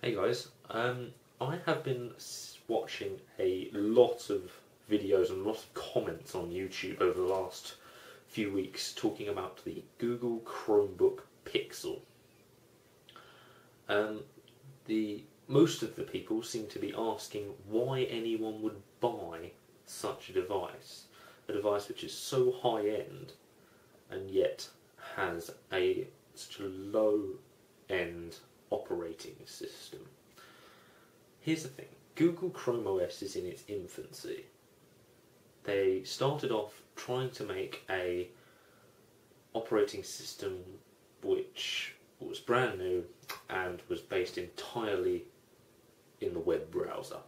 Hey guys, I have been watching a lot of videos and a lot of comments on YouTube over the last few weeks talking about the Google Chromebook Pixel. Most of the people seem to be asking why anyone would buy such a device which is so high-end and yet has such a low-end operating system. Here's the thing, Google Chrome OS is in its infancy. They started off trying to make a operating system which was brand new and was based entirely in the web browser.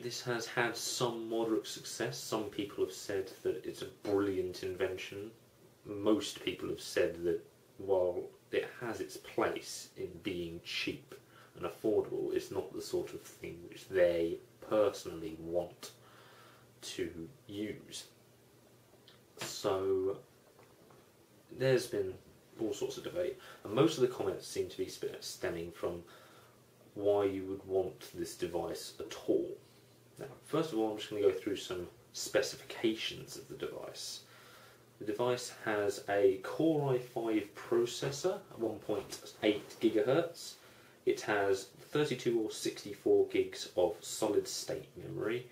This has had some moderate success. Some people have said that it's a brilliant invention. Most people have said that while it has its place in being cheap and affordable, it's not the sort of thing which they personally want to use. So there's been all sorts of debate, and most of the comments seem to be stemming from why you would want this device at all. Now, first of all, I'm just going to go through some specifications of the device. The device has a Core i5 processor at 1.8 GHz. It has 32 or 64 gigs of solid state memory,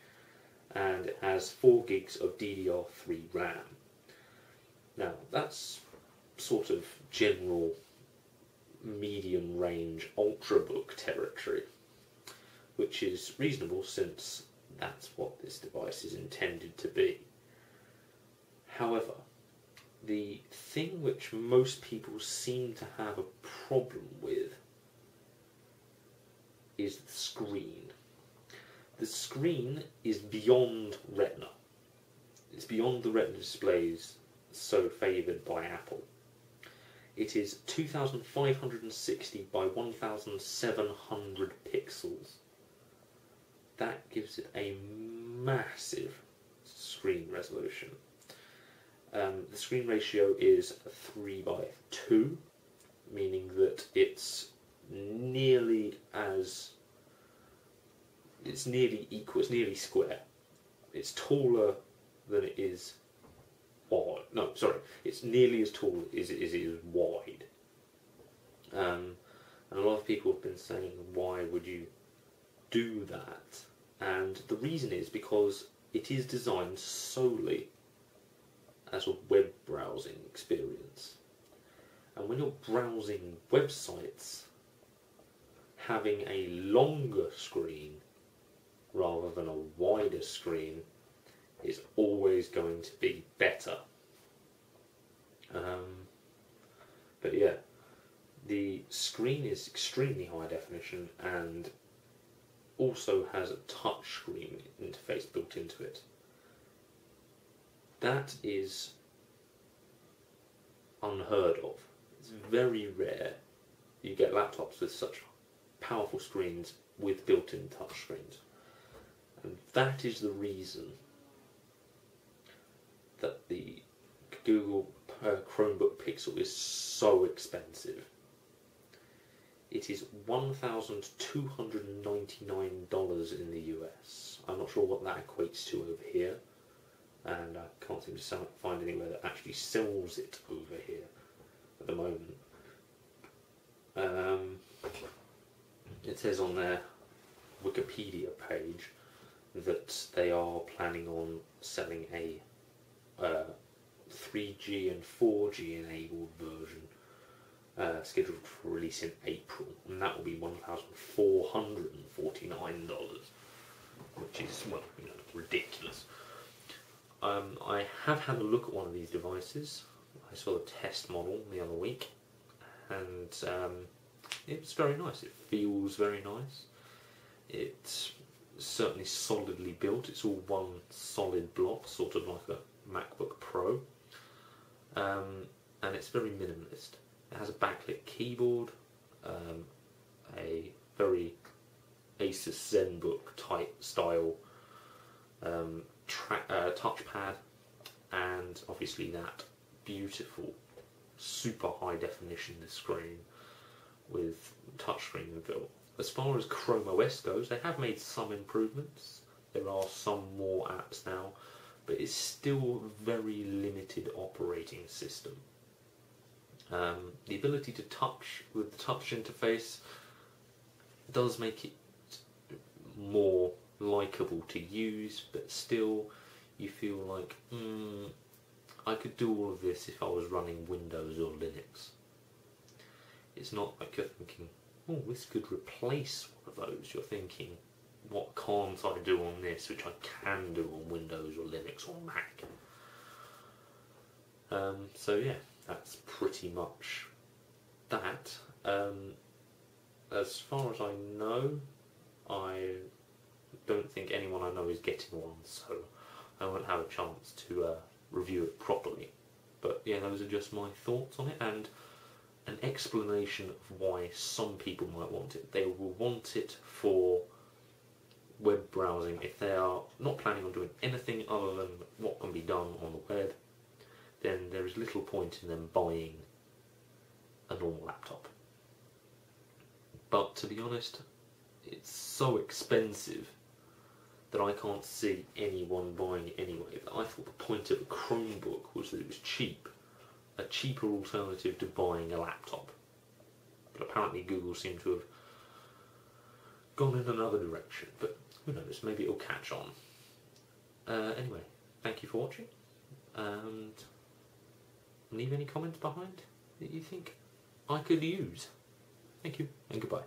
and it has 4 gigs of DDR3 RAM. Now, that's sort of general medium range ultrabook territory, which is reasonable since that's what this device is intended to be. However, the thing which most people seem to have a problem with is the screen. The screen is beyond Retina. It's beyond the Retina displays so favoured by Apple. It is 2560 by 1700 pixels. That gives it a massive screen resolution. The screen ratio is 3:2, meaning that it's nearly equal, it's nearly square. It's taller than it is wide. No, sorry, it's nearly as tall as it is wide. And a lot of people have been saying, why would you do that? And the reason is because it is designed solely as a web browsing experience. And when you're browsing websites, having a longer screen rather than a wider screen is always going to be better. But yeah, the screen is extremely high definition and also has a touch screen interface built into it. That is unheard of. It's very rare you get laptops with such powerful screens with built-in touch screens. And that is the reason that the Google Chromebook Pixel is so expensive. It is $1,299 in the US. I'm not sure what that equates to over here, and I can't seem to find anywhere that actually sells it over here at the moment. It says on their Wikipedia page that they are planning on selling a 3G and 4G enabled version scheduled for release in April, and that will be $1,449, which is, well, ridiculous. I have had a look at one of these devices. I saw the test model the other week, and it's very nice. It feels very nice. It's certainly solidly built. It's all one solid block, sort of like a MacBook Pro, and it's very minimalist. It has a backlit keyboard, a very Asus ZenBook type style touchpad, and obviously that beautiful super high definition screen with touchscreen inbuilt. As far as Chrome OS goes, they have made some improvements. There are some more apps now, but it's still a very limited operating system. The ability to touch with the touch interface does make it more likeable to use, but still you feel like I could do all of this if I was running Windows or Linux. It's not like you're thinking, oh, this could replace one of those. You're thinking, what can't I do on this which I can do on Windows or Linux or Mac? So yeah, that's pretty much that. As far as I know, I don't think anyone I know is getting one, so I won't have a chance to review it properly. But yeah, those are just my thoughts on it, and an explanation of why some people might want it. They will want it for web browsing. If they are not planning on doing anything other than what can be done on the web, then there is little point in them buying a normal laptop. But to be honest, it's so expensive that I can't see anyone buying it anyway. I thought the point of a Chromebook was that it was cheap, a cheaper alternative to buying a laptop. But apparently Google seemed to have gone in another direction, but who knows, maybe it'll catch on. Anyway, thank you for watching, and leave any comments behind that you think I could use. Thank you, and goodbye.